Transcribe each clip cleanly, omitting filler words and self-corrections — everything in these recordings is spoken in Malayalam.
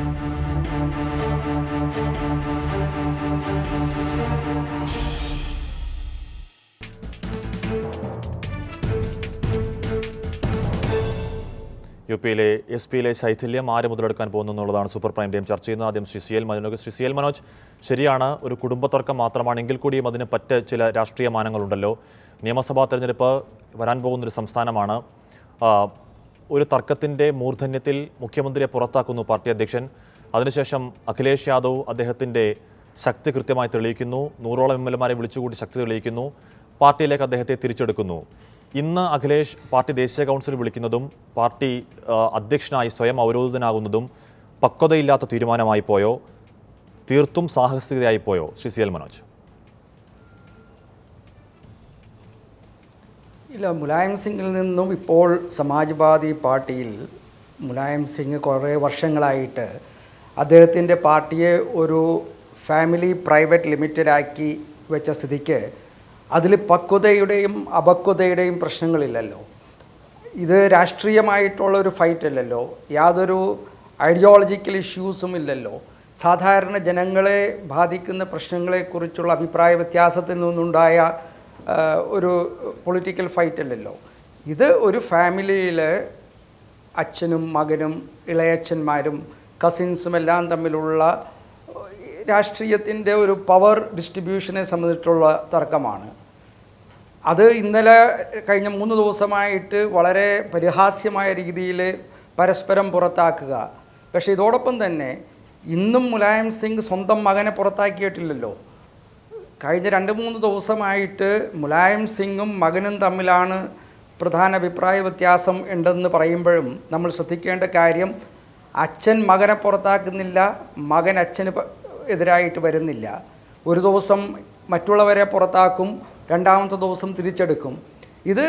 യു പിയിലെ എസ് പിയിലെ ശൈഥില്യം ആര് മുതലെടുക്കാൻ പോകുന്നു എന്നുള്ളതാണ് സൂപ്പർ പ്രൈം ടൈം ചർച്ച ചെയ്യുന്നത്. ആദ്യം ശ്രീ സി എൽ മനോജ്, ശരിയാണ്, ഒരു കുടുംബത്തർക്കം മാത്രമാണെങ്കിൽ കൂടിയും അതിന് ചില രാഷ്ട്രീയ മാനങ്ങളുണ്ടല്ലോ. നിയമസഭാ തെരഞ്ഞെടുപ്പ് വരാൻ പോകുന്നൊരു സംസ്ഥാനമാണ്. ഒരു തർക്കത്തിൻ്റെ മൂർധന്യത്തിൽ മുഖ്യമന്ത്രിയെ പുറത്താക്കുന്നു പാർട്ടി അധ്യക്ഷൻ. അതിനുശേഷം അഖിലേഷ് യാദവ് അദ്ദേഹത്തിൻ്റെ ശക്തി കൃത്യമായി തെളിയിക്കുന്നു. 100ഓളം MLA-മാരെ വിളിച്ചുകൂടി ശക്തി തെളിയിക്കുന്നു. പാർട്ടിയിലേക്ക് അദ്ദേഹത്തെ തിരിച്ചെടുക്കുന്നു. ഇന്ന് അഖിലേഷ് പാർട്ടി ദേശീയ കൗൺസിൽ വിളിക്കുന്നതും പാർട്ടി അധ്യക്ഷനായി സ്വയം അവരോധിതനാകുന്നതും പക്വതയില്ലാത്ത തീരുമാനമായി പോയോ, തീർത്തും സാഹസികതയായി പോയോ? Shri C L Manoj. ഇല്ല, മുലായം സിംഗിൽ നിന്നും ഇപ്പോൾ സമാജ്വാദി പാർട്ടിയിൽ മുലായം സിംഗ് കുറേ വർഷങ്ങളായിട്ട് അദ്ദേഹത്തിൻ്റെ പാർട്ടിയെ ഒരു ഫാമിലി പ്രൈവറ്റ് ലിമിറ്റഡാക്കി വെച്ച സ്ഥിതിക്ക് അതിൽ പക്വതയുടെയും അപക്വതയുടെയും പ്രശ്നങ്ങളില്ലല്ലോ. ഇത് രാഷ്ട്രീയമായിട്ടുള്ളൊരു ഫൈറ്റ് അല്ലല്ലോ, യാതൊരു ഐഡിയോളജിക്കൽ ഇഷ്യൂസും ഇല്ലല്ലോ. സാധാരണ ജനങ്ങളെ ബാധിക്കുന്ന പ്രശ്നങ്ങളെക്കുറിച്ചുള്ള അഭിപ്രായ വ്യത്യാസത്തിൽ നിന്നുണ്ടായ ഒരു പൊളിറ്റിക്കൽ ഫൈറ്റ് അല്ലല്ലോ. ഇത് ഒരു ഫാമിലിയിൽ അച്ഛനും മകനും ഇളയച്ഛന്മാരും കസിൻസും എല്ലാം തമ്മിലുള്ള രാഷ്ട്രീയത്തിൻ്റെ ഒരു പവർ ഡിസ്ട്രിബ്യൂഷനെ സംബന്ധിച്ചുള്ള തർക്കമാണ്. അത് ഇന്നലെ കഴിഞ്ഞ 3 ദിവസമായിട്ട് വളരെ പരിഹാസ്യമായ രീതിയിൽ പരസ്പരം പുറത്താക്കുക. പക്ഷേ ഇതോടൊപ്പം തന്നെ ഇന്നും മുലായം സിംഗ് സ്വന്തം മകനെ പുറത്താക്കിയിട്ടില്ലല്ലോ. കഴിഞ്ഞ 2-3 ദിവസമായിട്ട് മുലായം സിംഗും മകനും തമ്മിലാണ് പ്രധാന അഭിപ്രായ വ്യത്യാസം ഉണ്ടെന്ന് പറയുമ്പോഴും നമ്മൾ ശ്രദ്ധിക്കേണ്ട കാര്യം, അച്ഛൻ മകനെ പുറത്താക്കുന്നില്ല, മകൻ അച്ഛന് എതിരായിട്ട് വരുന്നില്ല. ഒരു ദിവസം മറ്റുള്ളവരെ പുറത്താക്കും, രണ്ടാമത്തെ ദിവസം തിരിച്ചെടുക്കും. ഇത്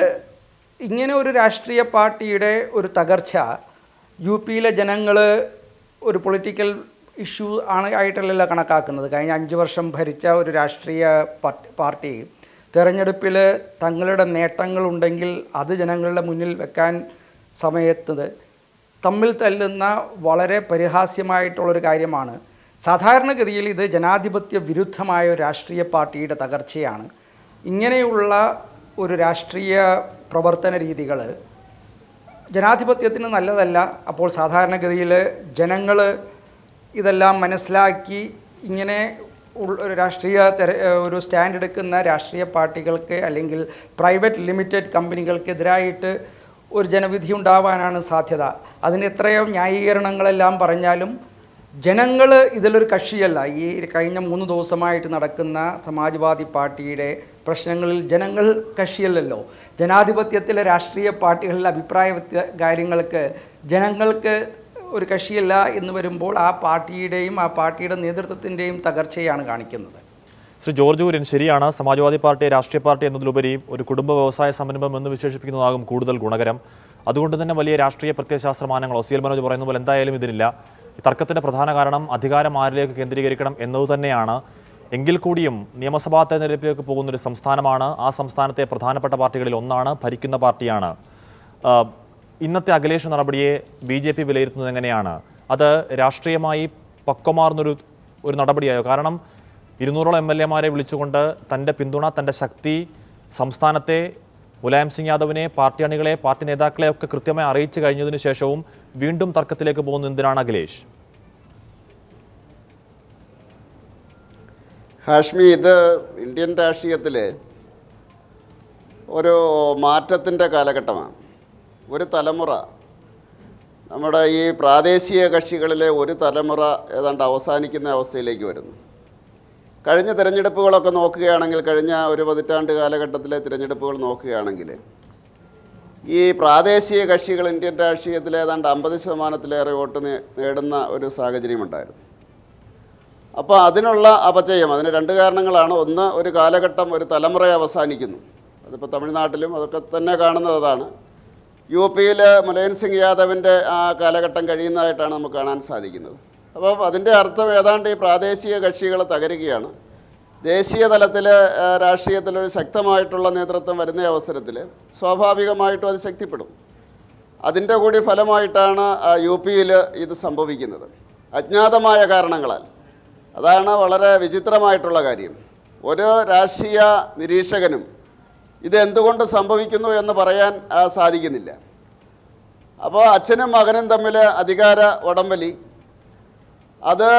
ഇങ്ങനെ ഒരു രാഷ്ട്രീയ പാർട്ടിയുടെ ഒരു തകർച്ച യു പിയിലെ ജനങ്ങൾ ഒരു പൊളിറ്റിക്കൽ ഇഷ്യൂ ആയിട്ടല്ലല്ലോ കണക്കാക്കുന്നത്. കഴിഞ്ഞ 5 വർഷം ഭരിച്ച ഒരു രാഷ്ട്രീയ പാർട്ടി തെരഞ്ഞെടുപ്പിൽ തങ്ങളുടെ നേട്ടങ്ങളുണ്ടെങ്കിൽ അത് ജനങ്ങളുടെ മുന്നിൽ വെക്കാൻ സമയത്ത് തമ്മിൽ തല്ലുന്ന വളരെ പരിഹാസ്യമായിട്ടുള്ളൊരു കാര്യമാണ്. സാധാരണഗതിയിൽ ഇത് ജനാധിപത്യ വിരുദ്ധമായ ഒരു രാഷ്ട്രീയ പാർട്ടിയുടെ തകർച്ചയാണ്. ഇങ്ങനെയുള്ള ഒരു രാഷ്ട്രീയ പ്രവർത്തന രീതികൾ ജനാധിപത്യത്തിന് നല്ലതല്ല. അപ്പോൾ സാധാരണഗതിയിൽ ജനങ്ങൾ ഇതെല്ലാം മനസ്സിലാക്കി ഇങ്ങനെ ഒരു ഒരു സ്റ്റാൻഡ് എടുക്കുന്ന രാഷ്ട്രീയ പാർട്ടികൾക്ക് അല്ലെങ്കിൽ പ്രൈവറ്റ് ലിമിറ്റഡ് കമ്പനികൾക്കെതിരായിട്ട് ഒരു ജനവിധി ഉണ്ടാവാനാണ് സാധ്യത. അതിന് എത്രയോ ന്യായീകരണങ്ങളെല്ലാം പറഞ്ഞാലും ജനങ്ങൾ ഇതിലൊരു കക്ഷിയല്ല. ഈ കഴിഞ്ഞ 3 ദിവസമായിട്ട് നടക്കുന്ന സമാജ്വാദി പാർട്ടിയുടെ പ്രശ്നങ്ങളിൽ ജനങ്ങൾ കക്ഷിയല്ലല്ലോ. ജനാധിപത്യത്തിലെ രാഷ്ട്രീയ പാർട്ടികളിലെ അഭിപ്രായ കാര്യങ്ങൾക്ക് ജനങ്ങൾക്ക് ഒരു കക്ഷിയല്ല എന്ന് വരുമ്പോൾ ആ പാർട്ടിയുടെയും ആ പാർട്ടിയുടെ നേതൃത്വത്തിൻ്റെയും തകർച്ചയാണ് കാണിക്കുന്നത്. ശ്രീ ജോർജ് കുര്യൻ, ശരിയാണ്, സമാജ്വാദി പാർട്ടി രാഷ്ട്രീയ പാർട്ടി എന്നതിലുപരി ഒരു കുടുംബ വ്യവസായ സംരംഭം എന്ന് വിശേഷിപ്പിക്കുന്നതാകും കൂടുതൽ ഗുണകരം. അതുകൊണ്ട് തന്നെ വലിയ രാഷ്ട്രീയ പ്രത്യയശാസ്ത്രമാനങ്ങളോ സി എൽ മനോജ് പറയുന്ന പോലെ എന്തായാലും ഇതിനില്ല. തർക്കത്തിൻ്റെ പ്രധാന കാരണം അധികാരം ആരിലേക്ക് കേന്ദ്രീകരിക്കണം എന്നത് തന്നെയാണ്. എങ്കിൽ കൂടിയും നിയമസഭാ തെരഞ്ഞെടുപ്പിലേക്ക് പോകുന്നൊരു സംസ്ഥാനമാണ്. ആ സംസ്ഥാനത്തെ പ്രധാനപ്പെട്ട പാർട്ടികളിൽ ഒന്നാണ്, ഭരിക്കുന്ന പാർട്ടിയാണ്. ഇന്നത്തെ അഖിലേഷ് നടപടിയെ BJP വിലയിരുത്തുന്നത് എങ്ങനെയാണ്? അത് രാഷ്ട്രീയമായി പക്വമാർന്നൊരു നടപടിയായോ? കാരണം 200ഓളം MLA-മാരെ വിളിച്ചുകൊണ്ട് തൻ്റെ പിന്തുണ, തൻ്റെ ശക്തി സംസ്ഥാനത്തെ മുലായം സിംഗ് യാദവിനെ, പാർട്ടി അണികളെ, പാർട്ടി നേതാക്കളെ ഒക്കെ കൃത്യമായി അറിയിച്ചു കഴിഞ്ഞതിന് ശേഷവും വീണ്ടും തർക്കത്തിലേക്ക് പോകുന്ന എന്തിനാണ് അഖിലേഷ്? ഹാഷ്മി, ഇത് ഇന്ത്യൻ രാഷ്ട്രീയത്തിൽ ഒരു മാറ്റത്തിൻ്റെ കാലഘട്ടമാണ്. ഒരു തലമുറ, നമ്മുടെ ഈ പ്രാദേശിക കക്ഷികളിലെ ഒരു തലമുറ ഏതാണ്ട് അവസാനിക്കുന്ന അവസ്ഥയിലേക്ക് വരുന്നു. കഴിഞ്ഞ തിരഞ്ഞെടുപ്പുകളൊക്കെ നോക്കുകയാണെങ്കിൽ, കഴിഞ്ഞ ഒരു പതിറ്റാണ്ട് കാലഘട്ടത്തിലെ തിരഞ്ഞെടുപ്പുകൾ നോക്കുകയാണെങ്കിൽ ഈ പ്രാദേശിക കക്ഷികൾ ഇന്ത്യൻ രാഷ്ട്രീയത്തിൽ ഏതാണ്ട് 50% വോട്ട് നേടുന്ന ഒരു സാഹചര്യമുണ്ടായിരുന്നു. അപ്പോൾ അതിനുള്ള അപചയം, അതിന് 2 കാരണങ്ങളാണ്. ഒന്ന്, ഒരു കാലഘട്ടം, ഒരു തലമുറ അവസാനിക്കുന്നു. അതിപ്പോൾ തമിഴ്നാട്ടിലും അതൊക്കെ തന്നെ കാണുന്നത് അതാണ്. യു പിയിൽ മുലായം സിംഗ് യാദവിൻ്റെ ആ കാലഘട്ടം കഴിയുന്നതായിട്ടാണ് നമുക്ക് കാണാൻ സാധിക്കുന്നത്. അപ്പോൾ അതിൻ്റെ അർത്ഥം ഏതാണ്ട് ഈ പ്രാദേശിക കക്ഷികൾ തകരുകയാണ്. ദേശീയ തലത്തിൽ രാഷ്ട്രീയത്തിലൊരു ശക്തമായിട്ടുള്ള നേതൃത്വം വരുന്ന അവസരത്തിൽ സ്വാഭാവികമായിട്ടും അത് ശക്തിപ്പെടും. അതിൻ്റെ കൂടി ഫലമായിട്ടാണ് യു പിയിൽ ഇത് സംഭവിക്കുന്നത്. അജ്ഞാതമായ കാരണങ്ങളാൽ. അതാണ് വളരെ വിചിത്രമായിട്ടുള്ള കാര്യം. ഒരു രാഷ്ട്രീയ നിരീക്ഷകനും ഇതെന്തുകൊണ്ട് സംഭവിക്കുന്നു എന്ന് പറയാൻ സാധിക്കുന്നില്ല. അപ്പോൾ അച്ഛനും മകനും തമ്മിൽ അധികാര വടംവലി, അത്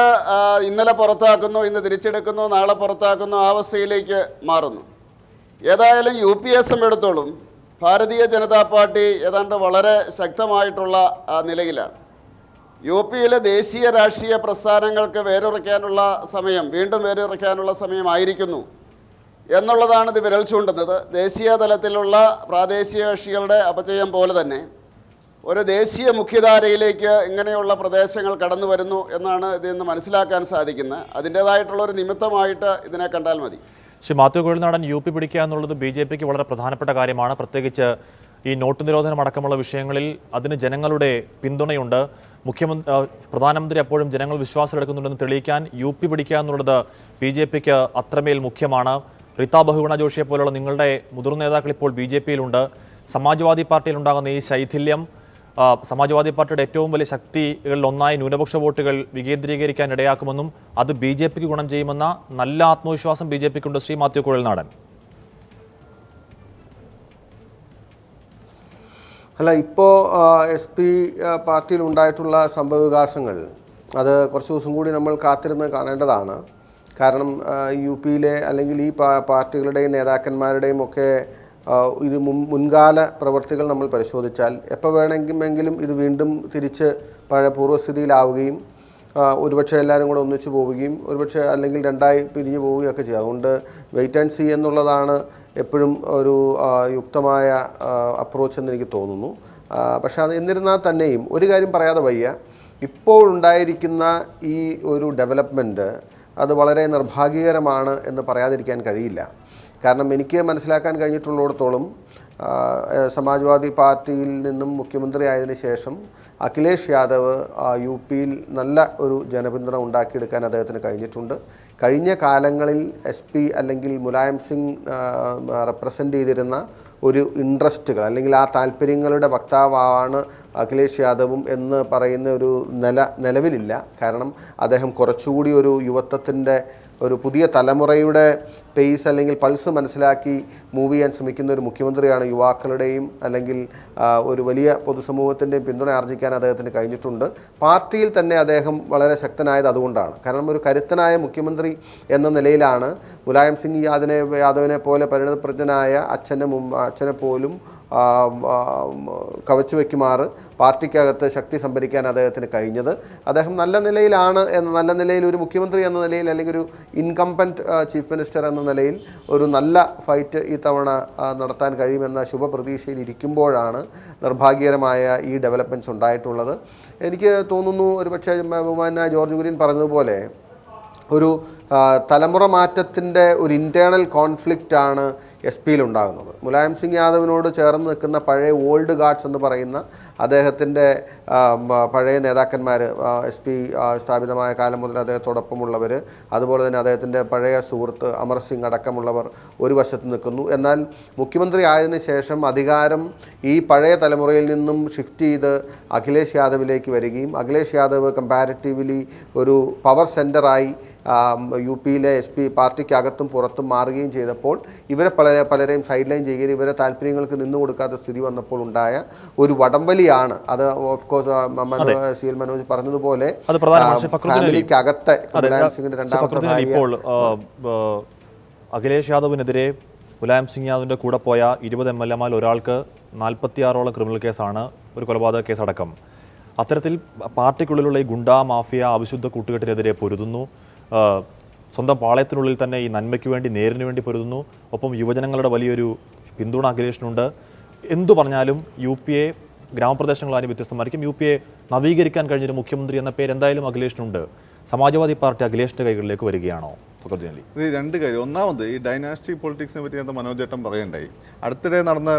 ഇന്നലെ പുറത്താക്കുന്നു, ഇന്ന് തിരിച്ചെടുക്കുന്നു, നാളെ പുറത്താക്കുന്നു, ആ അവസ്ഥയിലേക്ക് മാറുന്നു. ഏതായാലും UPA എടുത്തോളും ഭാരതീയ ജനതാ പാർട്ടി ഏതാണ്ട് വളരെ ശക്തമായിട്ടുള്ള നിലയിലാണ്. UPയിലെ ദേശീയ രാഷ്ട്രീയ പ്രസ്ഥാനങ്ങൾക്ക് വേരുറയ്ക്കാനുള്ള സമയം, വീണ്ടും വേരുറയ്ക്കാനുള്ള സമയമായിരിക്കുന്നു എന്നുള്ളതാണ് ഇത് വിരൽ ചൂണ്ടുന്നത്. ദേശീയ തലത്തിലുള്ള പ്രാദേശിക കക്ഷികളുടെ അപചയം പോലെ തന്നെ ഒരു ദേശീയ മുഖ്യധാരയിലേക്ക് ഇങ്ങനെയുള്ള പ്രദേശങ്ങൾ കടന്നു വരുന്നു എന്നാണ് ഇതിൽ നിന്ന് മനസ്സിലാക്കാൻ സാധിക്കുന്നത്. അതിൻ്റേതായിട്ടുള്ളൊരു നിമിത്തമായിട്ട് ഇതിനെ കണ്ടാൽ മതി. ശ്രീ മാത്യു കുഴൽനാടൻ, UP പിടിക്കുക എന്നുള്ളത് BJPക്ക് വളരെ പ്രധാനപ്പെട്ട കാര്യമാണ്. പ്രത്യേകിച്ച് ഈ നോട്ട് നിരോധനം അടക്കമുള്ള വിഷയങ്ങളിൽ അതിന് ജനങ്ങളുടെ പിന്തുണയുണ്ട്. പ്രധാനമന്ത്രി അപ്പോഴും ജനങ്ങൾ വിശ്വാസമെടുക്കുന്നുണ്ടെന്ന് തെളിയിക്കാൻ UP പിടിക്കുക എന്നുള്ളത് BJPക്ക് അത്രമേൽ മുഖ്യമാണ്. റീത്ത ബഹുഗുണ ജോഷിയെ പോലുള്ള നിങ്ങളുടെ മുതിർന്ന നേതാക്കൾ ഇപ്പോൾ BJPയിലുണ്ട്. സമാജ്വാദി പാർട്ടിയിലുണ്ടാകുന്ന ഈ ശൈഥില്യം സമാജ്വാദി പാർട്ടിയുടെ ഏറ്റവും വലിയ ശക്തികളിൽ ഒന്നായി ന്യൂനപക്ഷ വോട്ടുകൾ വികേന്ദ്രീകരിക്കാൻ ഇടയാക്കുമെന്നും അത് BJPക്ക് ഗുണം ചെയ്യുമെന്ന നല്ല ആത്മവിശ്വാസം BJPക്കുണ്ട്. ശ്രീ മാത്യു കുഴൽനാടൻ. അല്ല, ഇപ്പോൾ SP പാർട്ടിയിൽ ഉണ്ടായിട്ടുള്ള സംഭവവികാസങ്ങൾ അത് കുറച്ച് ദിവസം കൂടി നമ്മൾ കാത്തിരുന്ന് കാണേണ്ടതാണ്. കാരണം UPയിലെ അല്ലെങ്കിൽ ഈ പാർട്ടികളുടെയും നേതാക്കന്മാരുടെയും ഒക്കെ ഇത് മുൻകാല പ്രവർത്തികൾ നമ്മൾ പരിശോധിച്ചാൽ എപ്പോൾ വേണമെങ്കിലും ഇത് വീണ്ടും തിരിച്ച് പഴയ പൂർവ്വസ്ഥിതിയിലാവുകയും ഒരുപക്ഷെ എല്ലാവരും കൂടെ ഒന്നിച്ച് പോവുകയും ഒരുപക്ഷെ അല്ലെങ്കിൽ രണ്ടായി പിരിഞ്ഞു പോവുകയൊക്കെ ചെയ്യും. അതുകൊണ്ട് വെയിറ്റ് ആൻഡ് സീ എന്നുള്ളതാണ് എപ്പോഴും ഒരു യുക്തമായ അപ്രോച്ച് എന്ന് എനിക്ക് തോന്നുന്നു. പക്ഷേ അത് എന്നിരുന്നാൽ തന്നെയും ഒരു കാര്യം പറയാതെ വയ്യ, ഇപ്പോൾ ഉണ്ടായിരിക്കുന്ന ഈ ഒരു ഡെവലപ്മെൻറ്റ് അത് വളരെ നിർഭാഗ്യകരമാണ് എന്ന് പറയാതിരിക്കാൻ കഴിയില്ല. കാരണം എനിക്ക് മനസ്സിലാക്കാൻ കഴിഞ്ഞിട്ടുള്ളിടത്തോളം സമാജ്വാദി പാർട്ടിയിൽ നിന്നും മുഖ്യമന്ത്രി ആയതിനു ശേഷം അഖിലേഷ് യാദവ് UPയിൽ നല്ല ഒരു ജനപിന്തുണ ഉണ്ടാക്കിയെടുക്കാൻ അദ്ദേഹത്തിന് കഴിഞ്ഞിട്ടുണ്ട്. കഴിഞ്ഞ കാലങ്ങളിൽ SP അല്ലെങ്കിൽ മുലായം സിംഗ് റെപ്രസെൻ്റ് ചെയ്തിരുന്ന ഒരു ഇൻട്രസ്റ്റുകൾ അല്ലെങ്കിൽ ആ താല്പര്യങ്ങളുടെ വക്താവാണ് അഖിലേഷ് യാദവും എന്ന് പറയുന്ന ഒരു നിലവിലില്ല. കാരണം അദ്ദേഹം കുറച്ചുകൂടി ഒരു യുവത്വത്തിൻ്റെ ഒരു പുതിയ തലമുറയുടെ പേസ് അല്ലെങ്കിൽ പൾസ് മനസ്സിലാക്കി മൂവ് ചെയ്യാൻ ശ്രമിക്കുന്ന ഒരു മുഖ്യമന്ത്രിയാണ്. യുവാക്കളുടെയും അല്ലെങ്കിൽ ഒരു വലിയ പൊതുസമൂഹത്തിൻ്റെയും പിന്തുണ ആർജിക്കാൻ അദ്ദേഹത്തിന് കഴിഞ്ഞിട്ടുണ്ട്. പാർട്ടിയിൽ തന്നെ അദ്ദേഹം വളരെ ശക്തനായത് അതുകൊണ്ടാണ്. കാരണം ഒരു കരുത്തനായ മുഖ്യമന്ത്രി എന്ന നിലയിലാണ് മുലായം സിംഗ് യാദവിനെ പോലെ പരിണതപ്രജ്ഞനായ അച്ഛനെ പോലും കവച്ചു വയ്ക്കുമാറ് പാർട്ടിക്കകത്ത് ശക്തി സംഭരിക്കാൻ അദ്ദേഹത്തിന് കഴിഞ്ഞത്. അദ്ദേഹം നല്ല നിലയിൽ ഒരു മുഖ്യമന്ത്രി എന്ന നിലയിൽ അല്ലെങ്കിൽ ഒരു ഇൻകംപൻറ്റ് ചീഫ് മിനിസ്റ്റർ എന്ന നിലയിൽ ഒരു നല്ല ഫൈറ്റ് ഈ തവണ നടത്താൻ കഴിയുമെന്ന ശുഭപ്രതീക്ഷയിൽ ഇരിക്കുമ്പോഴാണ് നിർഭാഗ്യകരമായ ഈ ഡെവലപ്മെൻറ്റ്സ് ഉണ്ടായിട്ടുള്ളത്. എനിക്ക് തോന്നുന്നു ഒരുപക്ഷെ ബഹുമാന്യ ജോർജ് കുര്യൻ പറഞ്ഞതുപോലെ ഒരു തലമുറ മാറ്റത്തിൻ്റെ ഒരു ഇൻറ്റേർണൽ കോൺഫ്ലിക്റ്റാണ് SP ഉണ്ടാകുന്നത്. മുലായം സിംഗ് യാദവിനോട് ചേർന്ന് നിൽക്കുന്ന പഴയ ഓൾഡ് ഗാർഡ്സ് എന്ന് പറയുന്ന അദ്ദേഹത്തിൻ്റെ പഴയ നേതാക്കന്മാർ, SP സ്ഥാപിതമായ കാലം മുതൽ അദ്ദേഹത്തോടൊപ്പമുള്ളവർ, അതുപോലെ തന്നെ അദ്ദേഹത്തിൻ്റെ പഴയ സുഹൃത്ത് അമർ സിംഗ് അടക്കമുള്ളവർ ഒരു വശത്ത് നിൽക്കുന്നു. എന്നാൽ മുഖ്യമന്ത്രി ആയതിനു ശേഷം അധികാരം ഈ പഴയ തലമുറയിൽ നിന്നും ഷിഫ്റ്റ് ചെയ്ത് അഖിലേഷ് യാദവിലേക്ക് വരികയും അഖിലേഷ് യാദവ് കമ്പാരിറ്റീവ്ലി ഒരു പവർ സെൻറ്ററായി UPയിലെ SP പാർട്ടിക്കകത്തും പുറത്തും മാറുകയും ചെയ്തപ്പോൾ ഇവരെ പലരെയും സൈഡ് ലൈൻ ചെയ്യുകയും ഇവരെ താല്പര്യങ്ങൾക്ക് നിന്നു കൊടുക്കാത്ത സ്ഥിതി വന്നപ്പോൾ ഉണ്ടായ ഒരു വടംവലിയാണ് അത്. ഓഫ് കോഴ്സ് CL മനോജ് പറഞ്ഞതുപോലെ ഫാമിലിക്കകത്തെ ഇപ്പോൾ അഖിലേഷ് യാദവിനെതിരെ മുലായം സിംഗ് യാദവിൻ്റെ കൂടെ പോയ 20 MLAമാരിൽ ഒരാൾക്ക് 46ഓളം ക്രിമിനൽ കേസാണ്, ഒരു കൊലപാതക കേസടക്കം. അത്തരത്തിൽ പാർട്ടിക്കുള്ളിലുള്ള ഈ ഗുണ്ടാ മാഫിയ അവിശുദ്ധ കൂട്ടുകെട്ടിനെതിരെ പൊരുതുന്നു. സ്വന്തം പാളയത്തിനുള്ളിൽ തന്നെ ഈ നന്മയ്ക്ക് വേണ്ടി നേരിന് വേണ്ടി പൊരുതുന്നു. ഒപ്പം യുവജനങ്ങളുടെ വലിയൊരു പിന്തുണ അഖിലേഷിനുണ്ട്. എന്തു പറഞ്ഞാലും UPയെ ഗ്രാമപ്രദേശങ്ങളാലും വ്യത്യസ്തമായിരിക്കും. UPയെ നവീകരിക്കാൻ കഴിഞ്ഞൊരു മുഖ്യമന്ത്രി എന്ന പേര് എന്തായാലും അഖിലേഷിനുണ്ട്. സമാജ്വാദി പാർട്ടി അഖിലേഷിൻ്റെ കൈകളിലേക്ക് വരികയാണോ? ഇത് രണ്ട് കാര്യം. ഒന്നാമത് ഈ ഡൈനാസ്റ്റിക് പൊളിറ്റിക്സിനെ പറ്റി എന്താ മനോജേട്ടൻ പറയണ്ടായി. അടുത്തിടെ നടന്ന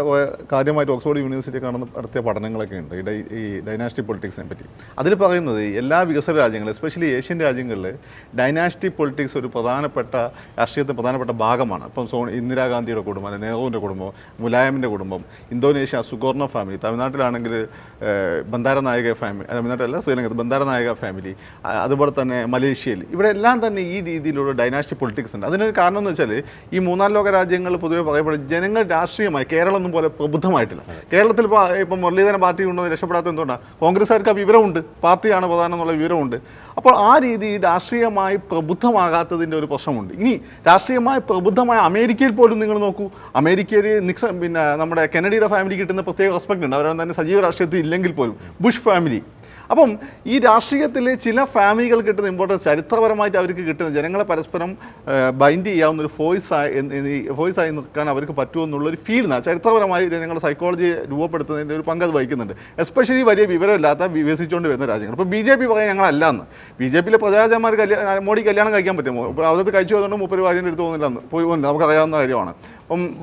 കാര്യമായിട്ട് ഓക്സ്ഫോർഡ് യൂണിവേഴ്സിറ്റി നടത്തിയ പഠനങ്ങളൊക്കെ ഉണ്ട് ഈ ഡൈനാസ്റ്റിക് പൊളിറ്റിക്സിനെ പറ്റി. അതിൽ പറയുന്നത് എല്ലാ വികസന രാജ്യങ്ങളും എസ്പെഷ്യലി ഏഷ്യൻ രാജ്യങ്ങളിൽ ഡൈനാസ്റ്റിക് പൊളിറ്റിക്സ് ഒരു രാഷ്ട്രീയത്തിൻ്റെ പ്രധാനപ്പെട്ട ഭാഗമാണ്. ഇപ്പം ഇന്ദിരാഗാന്ധിയുടെ കുടുംബം, നെഹ്റുവിൻ്റെ കുടുംബം, മുലായമിൻ്റെ കുടുംബം, ഇന്തോനേഷ്യ സുഗോർണ ഫാമിലി, തമിഴ്നാട്ടിലാണെങ്കിൽ ബന്ദാരനായക ഫാമിലി, തമിഴ്നാട്ടിലല്ല ശ്രീലങ്കത്ത് ബന്ദാരനായക ഫാമിലി, അതുപോലെ തന്നെ മലേഷ്യയിൽ, ഇവിടെ എല്ലാം തന്നെ ഈ രീതിയിലുള്ള ഡൈനാസ്റ്റി പൊളിറ്റിക്സ് ഉണ്ട്. അതിനൊരു കാരണം എന്ന് വെച്ചാൽ ഈ മൂന്നാം ലോക രാജ്യങ്ങൾ പൊതുവെ പറയപ്പെടും ജനങ്ങൾ രാഷ്ട്രീയമായി കേരളം ഒന്നും പോലെ പ്രബുദ്ധമായിട്ടില്ല. കേരളത്തിൽ ഇപ്പം മുരളീധരൻ പാർട്ടി ഉണ്ടോ രക്ഷപ്പെടാത്ത എന്തുകൊണ്ടാണ്? കോൺഗ്രസ്സുകാർക്ക് ആ വിവരമുണ്ട്, പാർട്ടിയാണ് പ്രധാനം എന്നുള്ള വിവരമുണ്ട്. അപ്പോൾ ആ രീതിയിൽ രാഷ്ട്രീയമായി പ്രബുദ്ധമാകാത്തതിൻ്റെ ഒരു പ്രശ്നമുണ്ട്. ഇനി രാഷ്ട്രീയമായി പ്രബുദ്ധമായ അമേരിക്കയിൽ പോലും നിങ്ങൾ നോക്കൂ, അമേരിക്കയിൽ നിക്സൺ പിന്നെ നമ്മുടെ കെനഡിയുടെ ഫാമിലി കിട്ടുന്ന പ്രത്യേക റെസ്പെക്ട് ഉണ്ട്. അവരൊന്നും തന്നെ സജീവ രാഷ്ട്രീയത്തിൽ ഇല്ലെങ്കിൽ പോലും ബുഷ് ഫാമിലി. അപ്പം ഈ രാഷ്ട്രീയത്തിൽ ചില ഫാമിലികൾ കിട്ടുന്ന ഇമ്പോർട്ടൻസ് ചരിത്രപരമായിട്ട് അവർക്ക് കിട്ടുന്ന ജനങ്ങളെ പരസ്പരം ബൈൻഡ് ചെയ്യാവുന്ന ഒരു ഫോഴ്സായി നിൽക്കാൻ അവർക്ക് പറ്റുമെന്നുള്ളൊരു ഫീൽ ചരിത്രപരമായി ജനങ്ങളുടെ സൈക്കോളജി രൂപപ്പെടുത്തുന്നതിൻ്റെ ഒരു പങ്ക് അത് വഹിക്കുന്നുണ്ട്. എസ്പെഷ്യലി വലിയ വിവരമില്ലാത്ത വികസിച്ചുകൊണ്ട് വരുന്ന രാജ്യങ്ങൾ. ഇപ്പോൾ BJP പറയാൻ ഞങ്ങളല്ല എന്ന്. BJPയിലെ പ്രജാജന്മാർ മോഡി കല്യാണം കഴിക്കാൻ പറ്റുമോ? അവർക്ക് കഴിച്ചു വന്നുകൊണ്ട് 30 വാര്യൻ്റെ അടുത്ത് പോകുന്നില്ല, പോകുന്നില്ല, നമുക്കറിയാവുന്ന കാര്യമാണ്.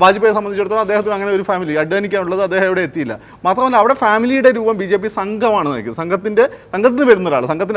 വാജ്പേയിയെ സംബന്ധിച്ചിടത്തോളം അദ്ദേഹത്തിന് അങ്ങനെ ഒരു ഫാമിലി അഡ്വാനിക്കാനുള്ളത് അദ്ദേഹം എവിടെ എത്തിയില്ല. മാത്രമല്ല അവിടെ ഫാമിലിയുടെ രൂപം BJP സംഘമാണ് നയിക്കുന്നത്. സംഘത്തിന് വരുന്ന ഒരാൾ, സംഘത്തിൻ്റെ